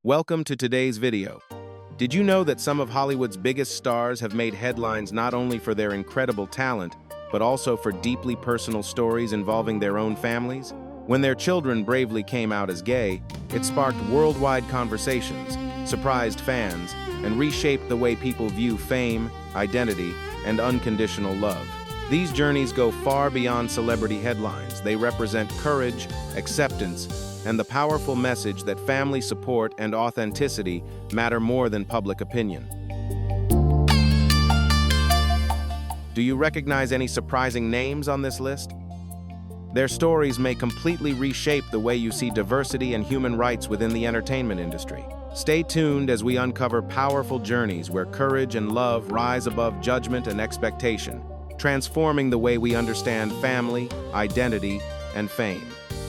Welcome to today's video. Did you know that some of Hollywood's biggest stars have made headlines not only for their incredible talent, but also for deeply personal stories involving their own families? When their children bravely came out as gay, it sparked worldwide conversations, surprised fans, and reshaped the way people view fame, identity, and unconditional love. These journeys go far beyond celebrity headlines. They represent courage, acceptance, and the powerful message that family support and authenticity matter more than public opinion. Do you recognize any surprising names on this list? Their stories may completely reshape the way you see diversity and human rights within the entertainment industry. Stay tuned as we uncover powerful journeys where courage and love rise above judgment and expectation, transforming the way we understand family, identity, and fame.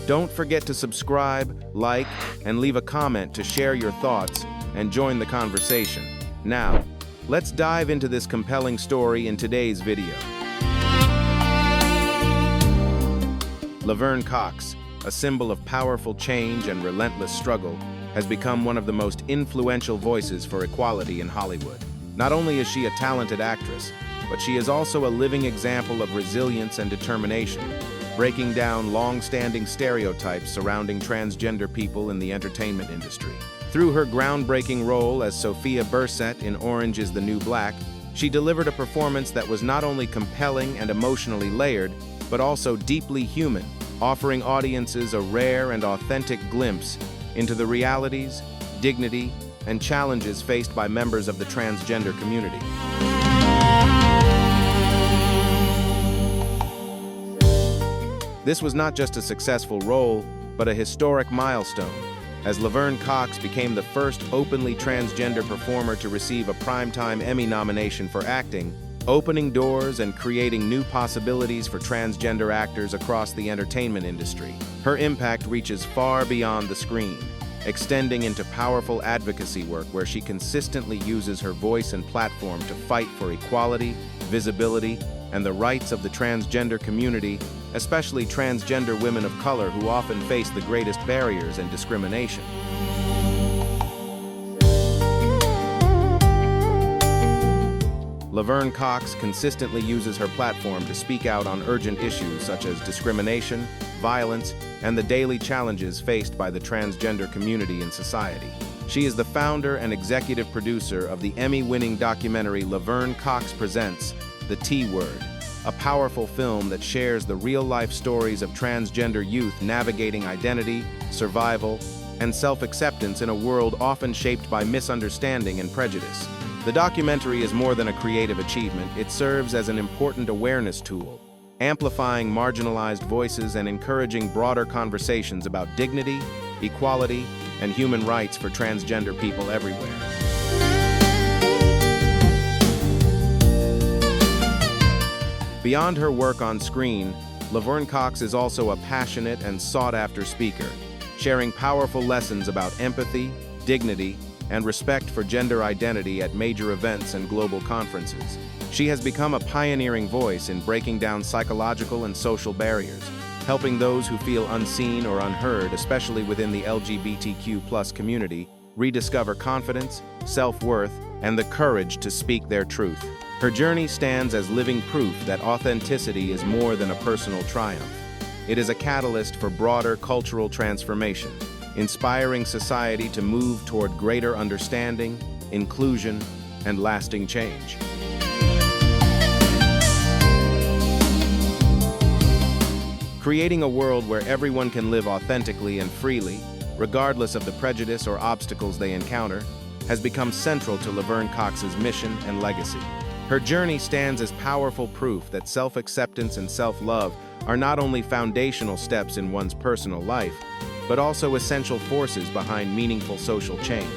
Don't forget to subscribe, like, and leave a comment to share your thoughts and join the conversation. Now, let's dive into this compelling story in today's video. Laverne Cox, a symbol of powerful change and relentless struggle, has become one of the most influential voices for equality in Hollywood. Not only is she a talented actress, but she is also a living example of resilience and determination, breaking down long-standing stereotypes surrounding transgender people in the entertainment industry. Through her groundbreaking role as Sophia Bursett in Orange is the New Black, she delivered a performance that was not only compelling and emotionally layered, but also deeply human, offering audiences a rare and authentic glimpse into the realities, dignity, and challenges faced by members of the transgender community. This was not just a successful role, but a historic milestone, as Laverne Cox became the first openly transgender performer to receive a Primetime Emmy nomination for acting, opening doors and creating new possibilities for transgender actors across the entertainment industry. Her impact reaches far beyond the screen, extending into powerful advocacy work where she consistently uses her voice and platform to fight for equality, visibility, and the rights of the transgender community, especially transgender women of color who often face the greatest barriers and discrimination. Laverne Cox consistently uses her platform to speak out on urgent issues such as discrimination, violence, and the daily challenges faced by the transgender community in society. She is the founder and executive producer of the Emmy-winning documentary Laverne Cox Presents The T-Word, a powerful film that shares the real-life stories of transgender youth navigating identity, survival, and self-acceptance in a world often shaped by misunderstanding and prejudice. The documentary is more than a creative achievement. It serves as an important awareness tool, amplifying marginalized voices and encouraging broader conversations about dignity, equality, and human rights for transgender people everywhere. Beyond her work on screen, Laverne Cox is also a passionate and sought-after speaker, sharing powerful lessons about empathy, dignity, and respect for gender identity at major events and global conferences. She has become a pioneering voice in breaking down psychological and social barriers, helping those who feel unseen or unheard, especially within the LGBTQ+ community, rediscover confidence, self-worth, and the courage to speak their truth. Her journey stands as living proof that authenticity is more than a personal triumph. It is a catalyst for broader cultural transformation, inspiring society to move toward greater understanding, inclusion, and lasting change. Creating a world where everyone can live authentically and freely, regardless of the prejudice or obstacles they encounter, has become central to Laverne Cox's mission and legacy. Her journey stands as powerful proof that self-acceptance and self-love are not only foundational steps in one's personal life, but also essential forces behind meaningful social change.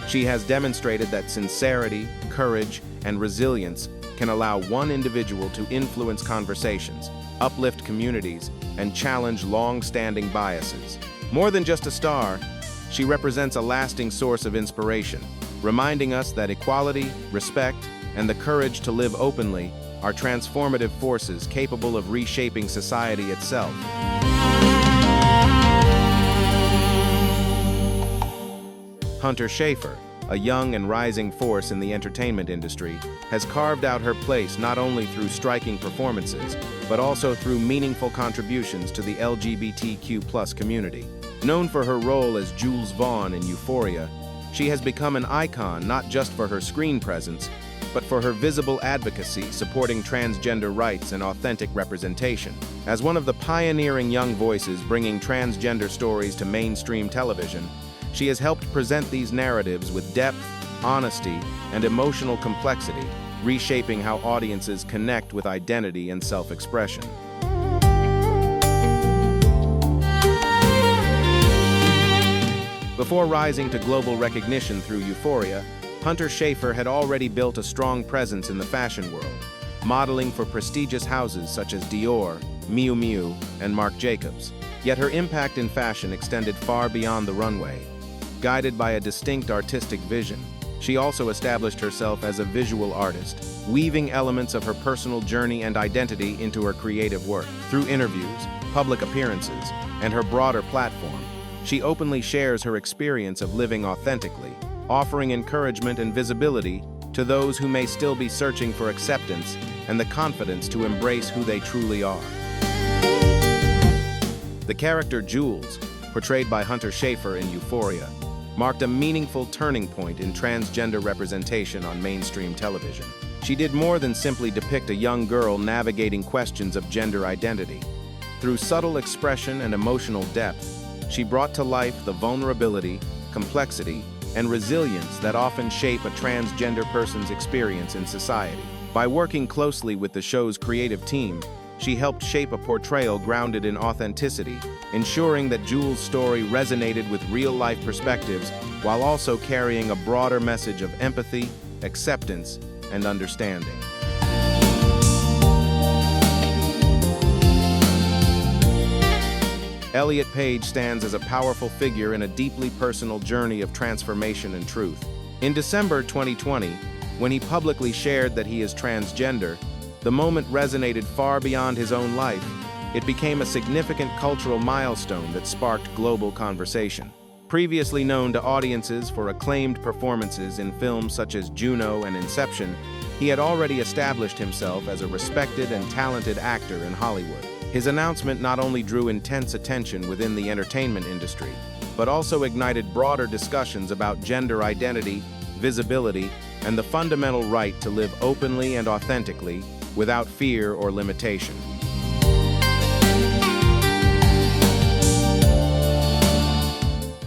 She has demonstrated that sincerity, courage, and resilience can allow one individual to influence conversations, uplift communities, and challenge long-standing biases. More than just a star, she represents a lasting source of inspiration, reminding us that equality, respect, and the courage to live openly are transformative forces capable of reshaping society itself. Hunter Schafer, a young and rising force in the entertainment industry, has carved out her place not only through striking performances, but also through meaningful contributions to the LGBTQ+ community. Known for her role as Jules Vaughn in Euphoria, she has become an icon not just for her screen presence, but for her visible advocacy supporting transgender rights and authentic representation. As one of the pioneering young voices bringing transgender stories to mainstream television, she has helped present these narratives with depth, honesty, and emotional complexity, reshaping how audiences connect with identity and self-expression. Before rising to global recognition through Euphoria, Hunter Schafer had already built a strong presence in the fashion world, modeling for prestigious houses such as Dior, Miu Miu, and Marc Jacobs. Yet her impact in fashion extended far beyond the runway. Guided by a distinct artistic vision, she also established herself as a visual artist, weaving elements of her personal journey and identity into her creative work. Through interviews, public appearances, and her broader platform, she openly shares her experience of living authentically, offering encouragement and visibility to those who may still be searching for acceptance and the confidence to embrace who they truly are. The character Jules, portrayed by Hunter Schafer in Euphoria, marked a meaningful turning point in transgender representation on mainstream television. She did more than simply depict a young girl navigating questions of gender identity. Through subtle expression and emotional depth, she brought to life the vulnerability, complexity, and resilience that often shape a transgender person's experience in society. By working closely with the show's creative team, she helped shape a portrayal grounded in authenticity, ensuring that Jules' story resonated with real-life perspectives while also carrying a broader message of empathy, acceptance, and understanding. Elliot Page stands as a powerful figure in a deeply personal journey of transformation and truth. In December 2020, when he publicly shared that he is transgender, the moment resonated far beyond his own life. It became a significant cultural milestone that sparked global conversation. Previously known to audiences for acclaimed performances in films such as Juno and Inception, he had already established himself as a respected and talented actor in Hollywood. His announcement not only drew intense attention within the entertainment industry, but also ignited broader discussions about gender identity, visibility, and the fundamental right to live openly and authentically without fear or limitation.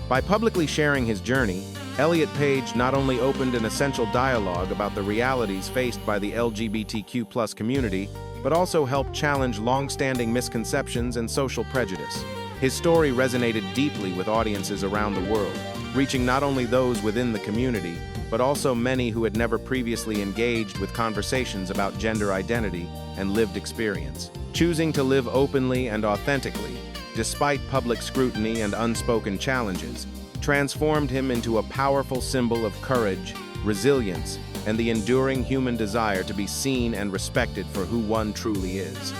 By publicly sharing his journey, Elliot Page not only opened an essential dialogue about the realities faced by the LGBTQ+ community, but also helped challenge long-standing misconceptions and social prejudice. His story resonated deeply with audiences around the world, reaching not only those within the community, but also many who had never previously engaged with conversations about gender identity and lived experience. Choosing to live openly and authentically, despite public scrutiny and unspoken challenges, transformed him into a powerful symbol of courage, resilience, and the enduring human desire to be seen and respected for who one truly is.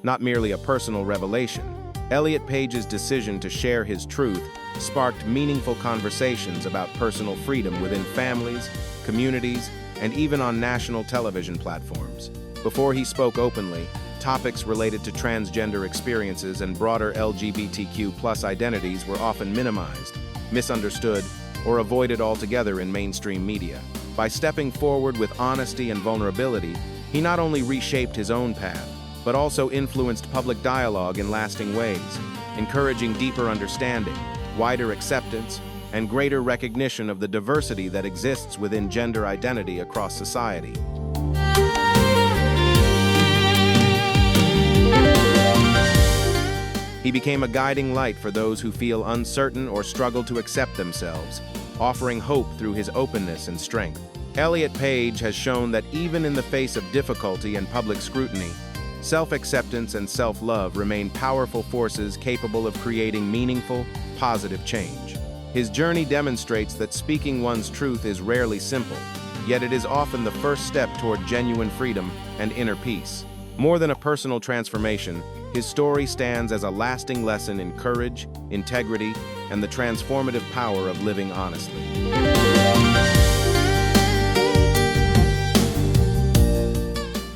Not merely a personal revelation, Elliot Page's decision to share his truth sparked meaningful conversations about personal freedom within families, communities, and even on national television platforms. Before he spoke openly, topics related to transgender experiences and broader LGBTQ+ identities were often minimized, misunderstood, or avoided altogether in mainstream media. By stepping forward with honesty and vulnerability, he not only reshaped his own path, but also influenced public dialogue in lasting ways, encouraging deeper understanding, wider acceptance, and greater recognition of the diversity that exists within gender identity across society. He became a guiding light for those who feel uncertain or struggle to accept themselves, offering hope through his openness and strength. Elliot Page has shown that even in the face of difficulty and public scrutiny, self-acceptance and self-love remain powerful forces capable of creating meaningful, positive change. His journey demonstrates that speaking one's truth is rarely simple, yet it is often the first step toward genuine freedom and inner peace. More than a personal transformation, His story stands as a lasting lesson in courage, integrity, and the transformative power of living honestly.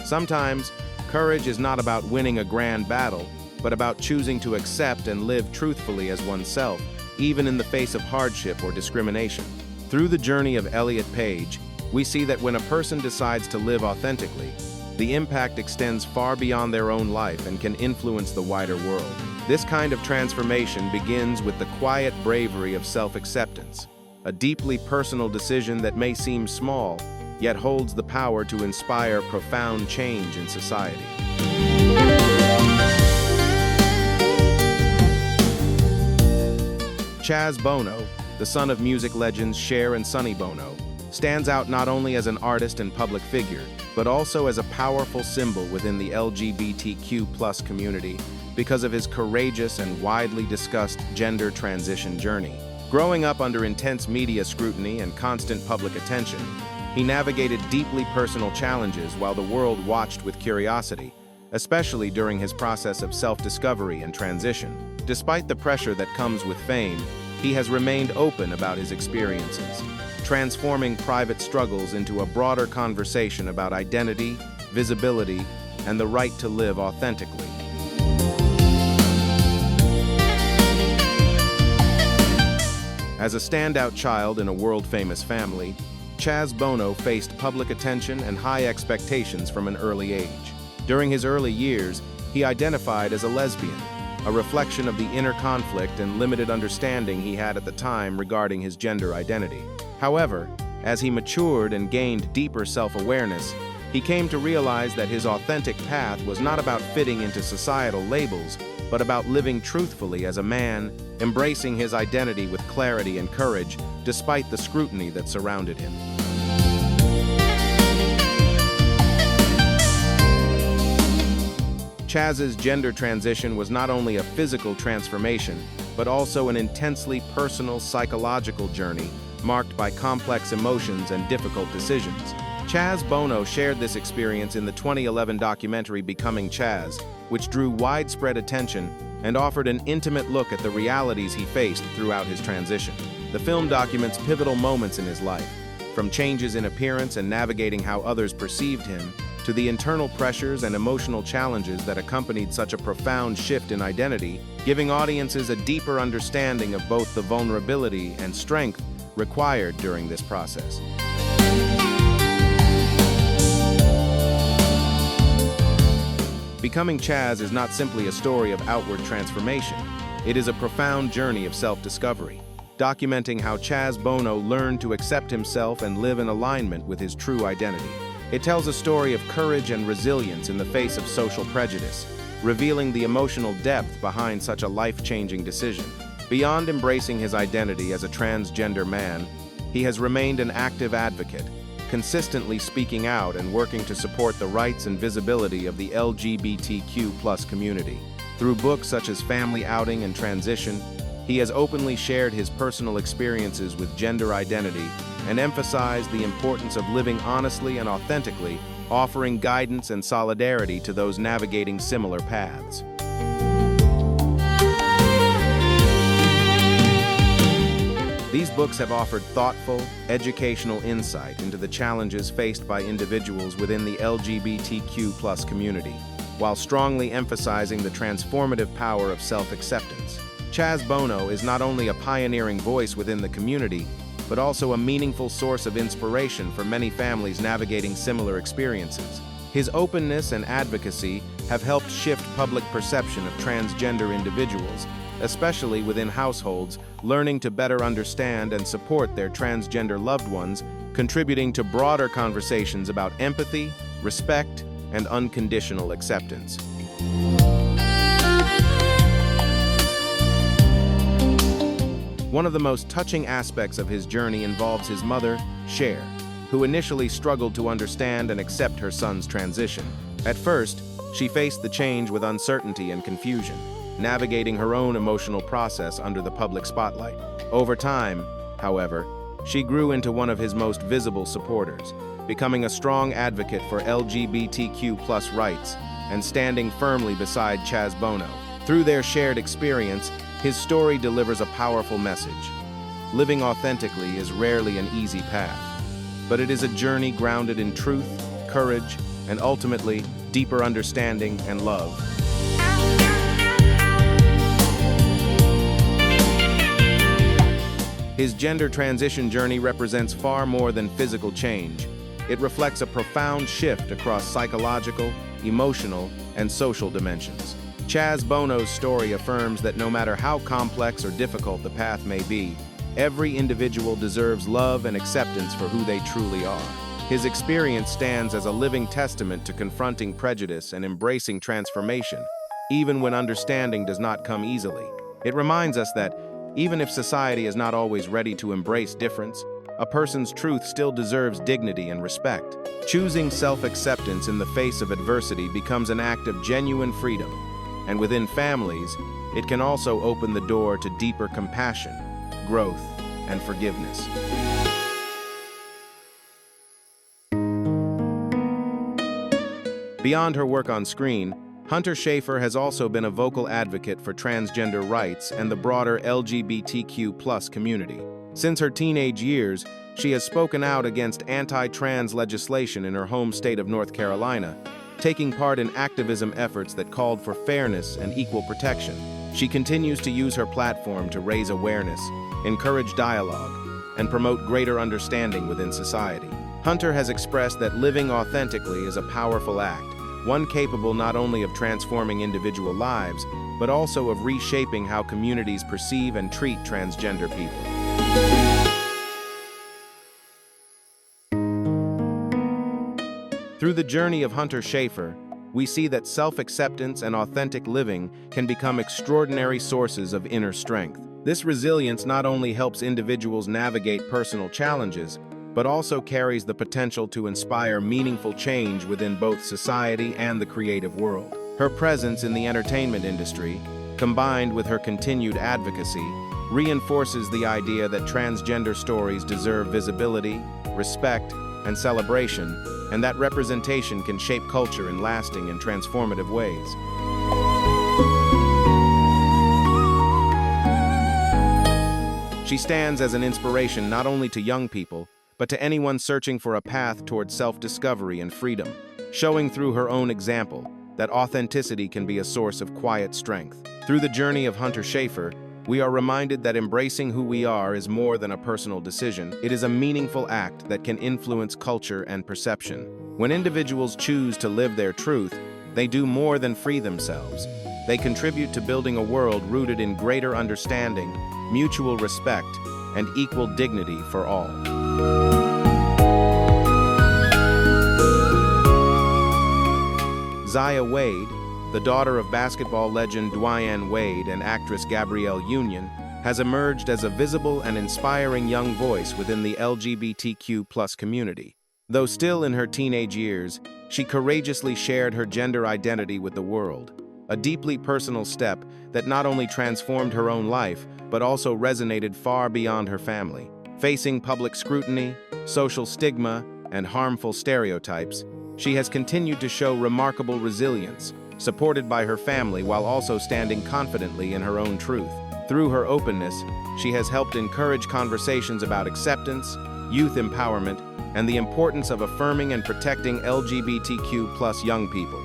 Sometimes, courage is not about winning a grand battle, but about choosing to accept and live truthfully as oneself, even in the face of hardship or discrimination. Through the journey of Elliot Page, we see that when a person decides to live authentically, the impact extends far beyond their own life and can influence the wider world. This kind of transformation begins with the quiet bravery of self-acceptance, a deeply personal decision that may seem small, yet holds the power to inspire profound change in society. Chaz Bono, the son of music legends Cher and Sonny Bono, stands out not only as an artist and public figure, but also as a powerful symbol within the LGBTQ+ community because of his courageous and widely discussed gender transition journey. Growing up under intense media scrutiny and constant public attention, he navigated deeply personal challenges while the world watched with curiosity, especially during his process of self-discovery and transition. Despite the pressure that comes with fame, he has remained open about his experiences, transforming private struggles into a broader conversation about identity, visibility, and the right to live authentically. As a standout child in a world-famous family, Chaz Bono faced public attention and high expectations from an early age. During his early years, he identified as a lesbian, a reflection of the inner conflict and limited understanding he had at the time regarding his gender identity. However, as he matured and gained deeper self-awareness, he came to realize that his authentic path was not about fitting into societal labels, but about living truthfully as a man, embracing his identity with clarity and courage, despite the scrutiny that surrounded him. Chaz's gender transition was not only a physical transformation, but also an intensely personal psychological journey marked by complex emotions and difficult decisions. Chaz Bono shared this experience in the 2011 documentary Becoming Chaz, which drew widespread attention and offered an intimate look at the realities he faced throughout his transition. The film documents pivotal moments in his life, from changes in appearance and navigating how others perceived him, to the internal pressures and emotional challenges that accompanied such a profound shift in identity, giving audiences a deeper understanding of both the vulnerability and strength required during this process. Becoming Chaz is not simply a story of outward transformation. It is a profound journey of self-discovery, documenting how Chaz Bono learned to accept himself and live in alignment with his true identity. It tells a story of courage and resilience in the face of social prejudice, revealing the emotional depth behind such a life-changing decision. Beyond embracing his identity as a transgender man, he has remained an active advocate, consistently speaking out and working to support the rights and visibility of the LGBTQ+ community. Through books such as Family Outing and Transition, he has openly shared his personal experiences with gender identity and emphasized the importance of living honestly and authentically, offering guidance and solidarity to those navigating similar paths. These books have offered thoughtful, educational insight into the challenges faced by individuals within the LGBTQ+ community, while strongly emphasizing the transformative power of self-acceptance. Chaz Bono is not only a pioneering voice within the community, but also a meaningful source of inspiration for many families navigating similar experiences. His openness and advocacy have helped shift public perception of transgender individuals, especially within households, learning to better understand and support their transgender loved ones, contributing to broader conversations about empathy, respect, and unconditional acceptance. One of the most touching aspects of his journey involves his mother, Cher, who initially struggled to understand and accept her son's transition. At first, she faced the change with uncertainty and confusion, navigating her own emotional process under the public spotlight. Over time, however, she grew into one of his most visible supporters, becoming a strong advocate for LGBTQ+ rights and standing firmly beside Chaz Bono. Through their shared experience, his story delivers a powerful message. Living authentically is rarely an easy path, but it is a journey grounded in truth, courage, and ultimately, deeper understanding and love. His gender transition journey represents far more than physical change. It reflects a profound shift across psychological, emotional, and social dimensions. Chaz Bono's story affirms that no matter how complex or difficult the path may be, every individual deserves love and acceptance for who they truly are. His experience stands as a living testament to confronting prejudice and embracing transformation, even when understanding does not come easily. It reminds us that, even if society is not always ready to embrace difference, a person's truth still deserves dignity and respect. Choosing self-acceptance in the face of adversity becomes an act of genuine freedom, and within families, it can also open the door to deeper compassion, growth, and forgiveness. Beyond her work on screen, Hunter Schafer has also been a vocal advocate for transgender rights and the broader LGBTQ+ community. Since her teenage years, she has spoken out against anti-trans legislation in her home state of North Carolina, taking part in activism efforts that called for fairness and equal protection. She continues to use her platform to raise awareness, encourage dialogue, and promote greater understanding within society. Hunter has expressed that living authentically is a powerful act, one capable not only of transforming individual lives, but also of reshaping how communities perceive and treat transgender people. Through the journey of Hunter Schafer, we see that self-acceptance and authentic living can become extraordinary sources of inner strength. This resilience not only helps individuals navigate personal challenges, but also carries the potential to inspire meaningful change within both society and the creative world. Her presence in the entertainment industry, combined with her continued advocacy, reinforces the idea that transgender stories deserve visibility, respect, and celebration, and that representation can shape culture in lasting and transformative ways. She stands as an inspiration not only to young people, but to anyone searching for a path toward self-discovery and freedom, showing through her own example that authenticity can be a source of quiet strength. Through the journey of Hunter Schafer, we are reminded that embracing who we are is more than a personal decision. It is a meaningful act that can influence culture and perception. When individuals choose to live their truth, they do more than free themselves. They contribute to building a world rooted in greater understanding, mutual respect, and equal dignity for all. Zaya Wade, the daughter of basketball legend Dwyane Wade and actress Gabrielle Union, has emerged as a visible and inspiring young voice within the LGBTQ+ community. Though still in her teenage years, she courageously shared her gender identity with the world, a deeply personal step that not only transformed her own life, but also resonated far beyond her family. Facing public scrutiny, social stigma, and harmful stereotypes, she has continued to show remarkable resilience, supported by her family while also standing confidently in her own truth. Through her openness, she has helped encourage conversations about acceptance, youth empowerment, and the importance of affirming and protecting LGBTQ+ young people.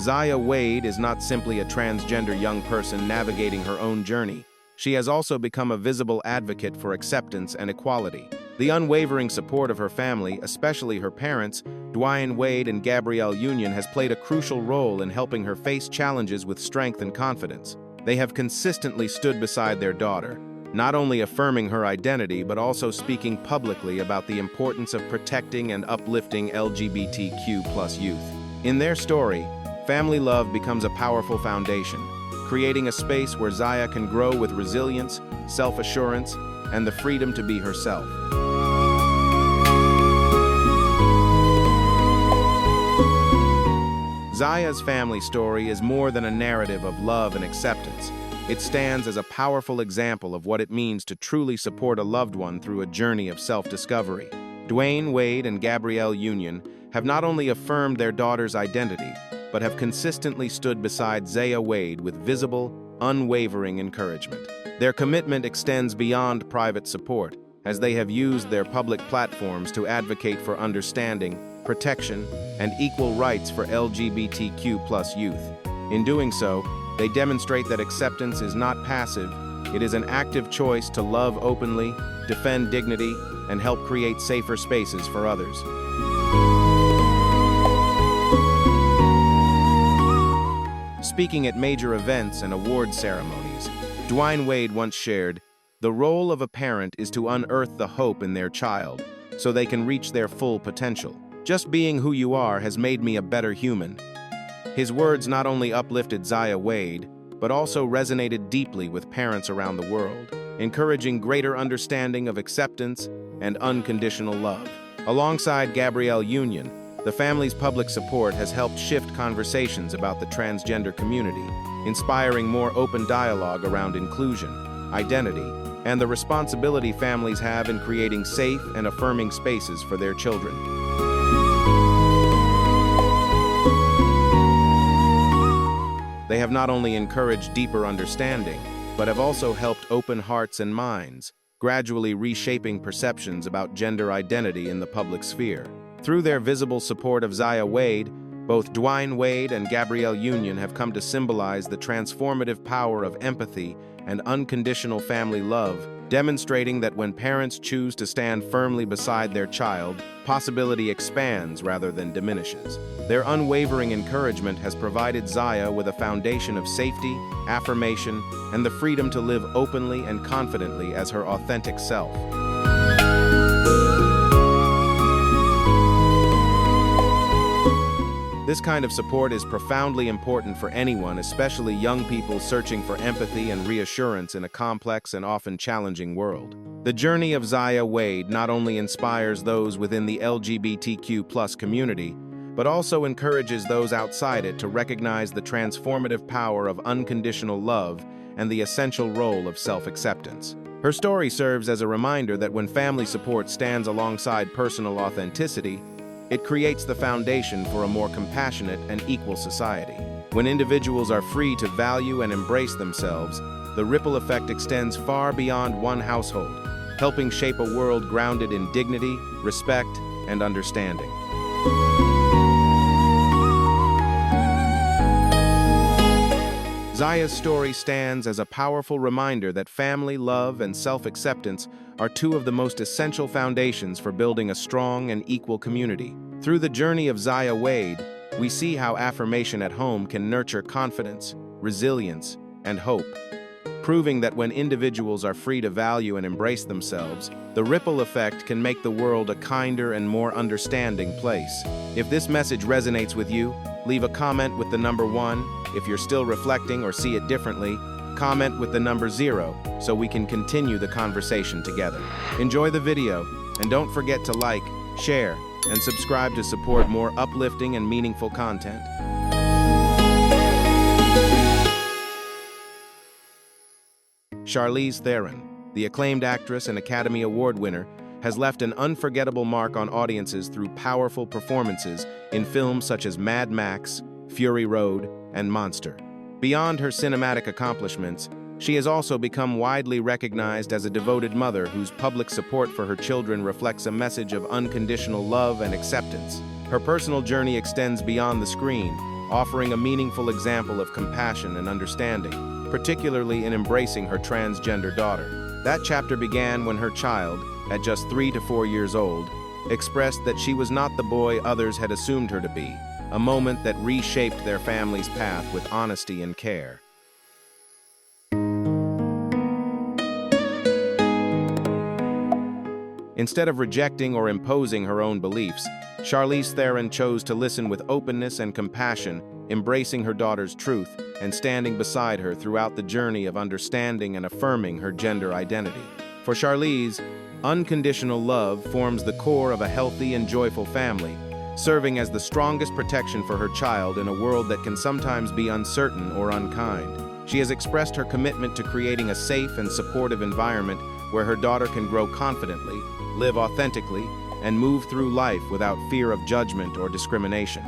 Zaya Wade is not simply a transgender young person navigating her own journey. She has also become a visible advocate for acceptance and equality. The unwavering support of her family, especially her parents, Dwyane Wade and Gabrielle Union, has played a crucial role in helping her face challenges with strength and confidence. They have consistently stood beside their daughter, not only affirming her identity but also speaking publicly about the importance of protecting and uplifting LGBTQ+ youth. In their story, family love becomes a powerful foundation, creating a space where Zaya can grow with resilience, self-assurance, and the freedom to be herself. Zaya's family story is more than a narrative of love and acceptance. It stands as a powerful example of what it means to truly support a loved one through a journey of self-discovery. Dwayne Wade and Gabrielle Union have not only affirmed their daughter's identity, but have consistently stood beside Zaya Wade with visible, unwavering encouragement. Their commitment extends beyond private support, as they have used their public platforms to advocate for understanding, protection, and equal rights for LGBTQ+ youth. In doing so, they demonstrate that acceptance is not passive, it is an active choice to love openly, defend dignity, and help create safer spaces for others. Speaking at major events and award ceremonies, Dwayne Wade once shared, "The role of a parent is to unearth the hope in their child so they can reach their full potential. Just being who you are has made me a better human." His words not only uplifted Zaya Wade, but also resonated deeply with parents around the world, encouraging greater understanding of acceptance and unconditional love. Alongside Gabrielle Union, the family's public support has helped shift conversations about the transgender community, inspiring more open dialogue around inclusion, identity, and the responsibility families have in creating safe and affirming spaces for their children. They have not only encouraged deeper understanding, but have also helped open hearts and minds, gradually reshaping perceptions about gender identity in the public sphere. Through their visible support of Zaya Wade, both Dwayne Wade and Gabrielle Union have come to symbolize the transformative power of empathy and unconditional family love, demonstrating that when parents choose to stand firmly beside their child, possibility expands rather than diminishes. Their unwavering encouragement has provided Zaya with a foundation of safety, affirmation, and the freedom to live openly and confidently as her authentic self. This kind of support is profoundly important for anyone, especially young people searching for empathy and reassurance in a complex and often challenging world. The journey of Zaya Wade not only inspires those within the LGBTQ+ community, but also encourages those outside it to recognize the transformative power of unconditional love and the essential role of self-acceptance. Her story serves as a reminder that when family support stands alongside personal authenticity, it creates the foundation for a more compassionate and equal society. When individuals are free to value and embrace themselves, the ripple effect extends far beyond one household, helping shape a world grounded in dignity, respect, and understanding. Zaya's story stands as a powerful reminder that family, love, and self-acceptance are two of the most essential foundations for building a strong and equal community. Through the journey of Zaya Wade, we see how affirmation at home can nurture confidence, resilience, and hope, proving that when individuals are free to value and embrace themselves, the ripple effect can make the world a kinder and more understanding place. If this message resonates with you, leave a comment with the number 1. If you're still reflecting or see it differently, comment with the number 0 so we can continue the conversation together. Enjoy the video, and don't forget to like, share, and subscribe to support more uplifting and meaningful content. Charlize Theron, the acclaimed actress and Academy Award winner, has left an unforgettable mark on audiences through powerful performances in films such as Mad Max, Fury Road, and Monster. Beyond her cinematic accomplishments, she has also become widely recognized as a devoted mother whose public support for her children reflects a message of unconditional love and acceptance. Her personal journey extends beyond the screen, offering a meaningful example of compassion and understanding, particularly in embracing her transgender daughter. That chapter began when her child, at just 3 to 4 years old, expressed that she was not the boy others had assumed her to be, a moment that reshaped their family's path with honesty and care. Instead of rejecting or imposing her own beliefs, Charlize Theron chose to listen with openness and compassion, embracing her daughter's truth and standing beside her throughout the journey of understanding and affirming her gender identity. For Charlize, unconditional love forms the core of a healthy and joyful family, serving as the strongest protection for her child in a world that can sometimes be uncertain or unkind. She has expressed her commitment to creating a safe and supportive environment where her daughter can grow confidently, live authentically, and move through life without fear of judgment or discrimination.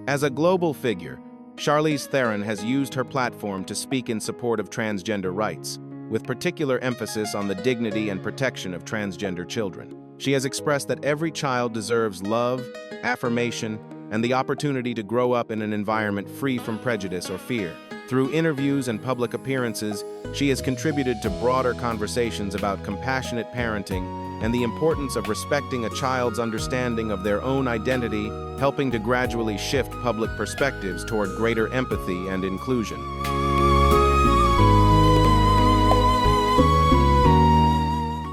As a global figure, Charlize Theron has used her platform to speak in support of transgender rights, with particular emphasis on the dignity and protection of transgender children. She has expressed that every child deserves love, affirmation, and the opportunity to grow up in an environment free from prejudice or fear. Through interviews and public appearances, she has contributed to broader conversations about compassionate parenting and the importance of respecting a child's understanding of their own identity, helping to gradually shift public perspectives toward greater empathy and inclusion.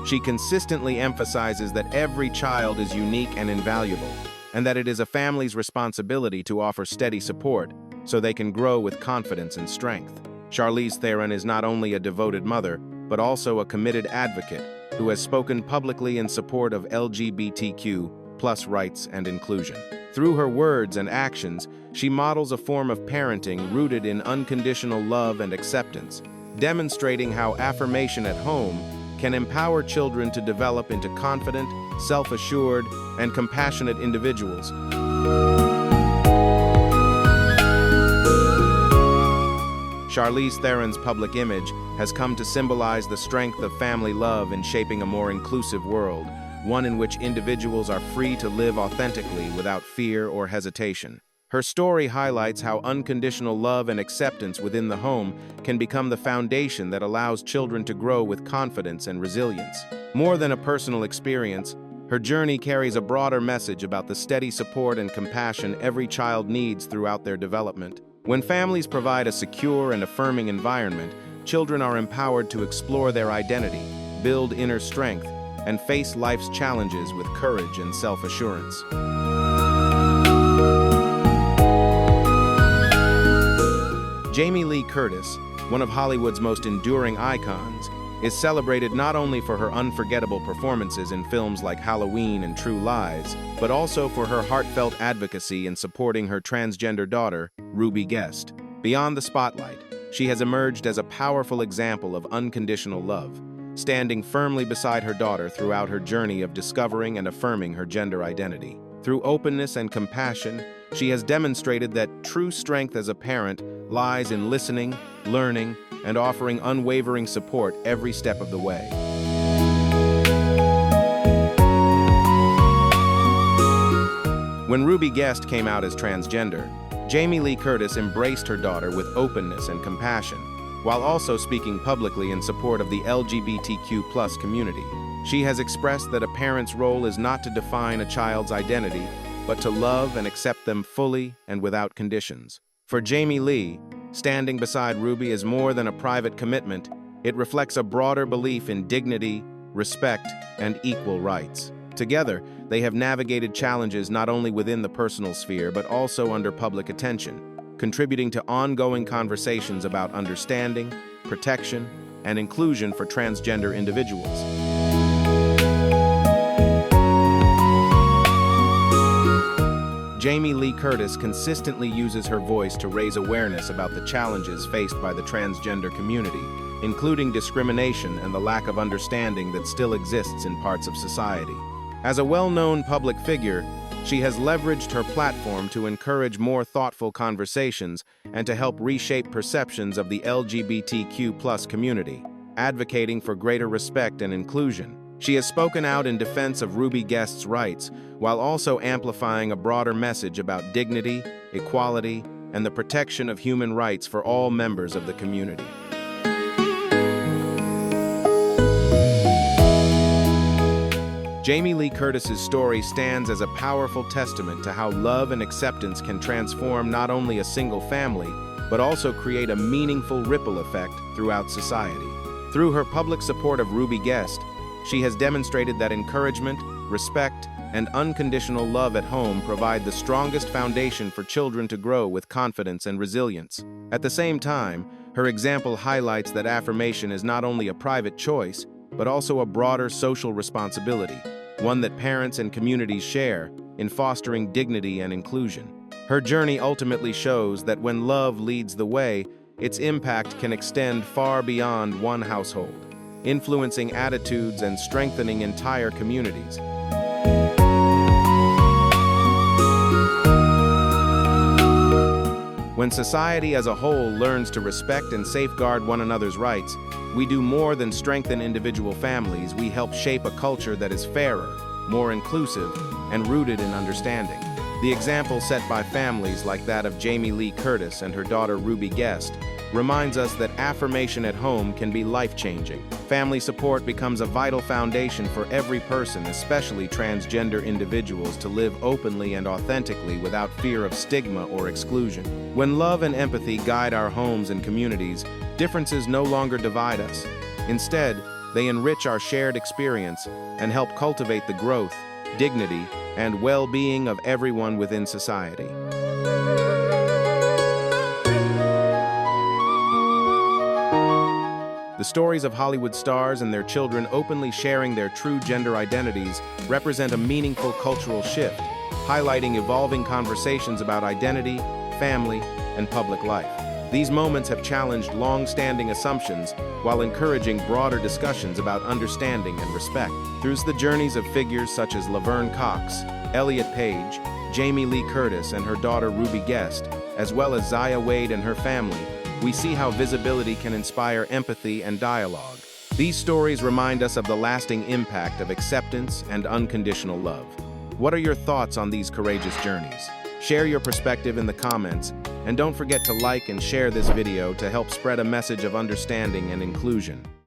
She consistently emphasizes that every child is unique and invaluable, and that it is a family's responsibility to offer steady support so they can grow with confidence and strength. Charlize Theron is not only a devoted mother, but also a committed advocate who has spoken publicly in support of LGBTQ+ rights and inclusion. Through her words and actions, she models a form of parenting rooted in unconditional love and acceptance, demonstrating how affirmation at home can empower children to develop into confident, self-assured, and compassionate individuals. Charlize Theron's public image has come to symbolize the strength of family love in shaping a more inclusive world, one in which individuals are free to live authentically without fear or hesitation. Her story highlights how unconditional love and acceptance within the home can become the foundation that allows children to grow with confidence and resilience. More than a personal experience, her journey carries a broader message about the steady support and compassion every child needs throughout their development. When families provide a secure and affirming environment, children are empowered to explore their identity, build inner strength, and face life's challenges with courage and self-assurance. Jamie Lee Curtis, one of Hollywood's most enduring icons, is celebrated not only for her unforgettable performances in films like Halloween and True Lies, but also for her heartfelt advocacy in supporting her transgender daughter, Ruby Guest. Beyond the spotlight, she has emerged as a powerful example of unconditional love, standing firmly beside her daughter throughout her journey of discovering and affirming her gender identity. Through openness and compassion, she has demonstrated that true strength as a parent lies in listening, learning, and offering unwavering support every step of the way. When Ruby Guest came out as transgender, Jamie Lee Curtis embraced her daughter with openness and compassion, while also speaking publicly in support of the LGBTQ+ community. She has expressed that a parent's role is not to define a child's identity, but to love and accept them fully and without conditions. For Jamie Lee, standing beside Ruby is more than a private commitment. It reflects a broader belief in dignity, respect, and equal rights. Together, they have navigated challenges not only within the personal sphere but also under public attention, contributing to ongoing conversations about understanding, protection, and inclusion for transgender individuals. Jamie Lee Curtis consistently uses her voice to raise awareness about the challenges faced by the transgender community, including discrimination and the lack of understanding that still exists in parts of society. As a well-known public figure, she has leveraged her platform to encourage more thoughtful conversations and to help reshape perceptions of the LGBTQ+ community, advocating for greater respect and inclusion. She has spoken out in defense of Ruby Guest's rights, while also amplifying a broader message about dignity, equality, and the protection of human rights for all members of the community. Jamie Lee Curtis's story stands as a powerful testament to how love and acceptance can transform not only a single family, but also create a meaningful ripple effect throughout society. Through her public support of Ruby Guest, she has demonstrated that encouragement, respect, and unconditional love at home provide the strongest foundation for children to grow with confidence and resilience. At the same time, her example highlights that affirmation is not only a private choice, but also a broader social responsibility, one that parents and communities share in fostering dignity and inclusion. Her journey ultimately shows that when love leads the way, its impact can extend far beyond one household, influencing attitudes and strengthening entire communities. When society as a whole learns to respect and safeguard one another's rights, we do more than strengthen individual families. We help shape a culture that is fairer, more inclusive, and rooted in understanding. The example set by families like that of Jamie Lee Curtis and her daughter Ruby Guest reminds us that affirmation at home can be life-changing. Family support becomes a vital foundation for every person, especially transgender individuals, to live openly and authentically without fear of stigma or exclusion. When love and empathy guide our homes and communities, differences no longer divide us. Instead, they enrich our shared experience and help cultivate the growth, dignity, and well-being of everyone within society. The stories of Hollywood stars and their children openly sharing their true gender identities represent a meaningful cultural shift, highlighting evolving conversations about identity, family, and public life. These moments have challenged long-standing assumptions while encouraging broader discussions about understanding and respect. Through the journeys of figures such as Laverne Cox, Elliot Page, Jamie Lee Curtis and her daughter Ruby Guest, as well as Zaya Wade and her family, we see how visibility can inspire empathy and dialogue. These stories remind us of the lasting impact of acceptance and unconditional love. What are your thoughts on these courageous journeys? Share your perspective in the comments, and don't forget to like and share this video to help spread a message of understanding and inclusion.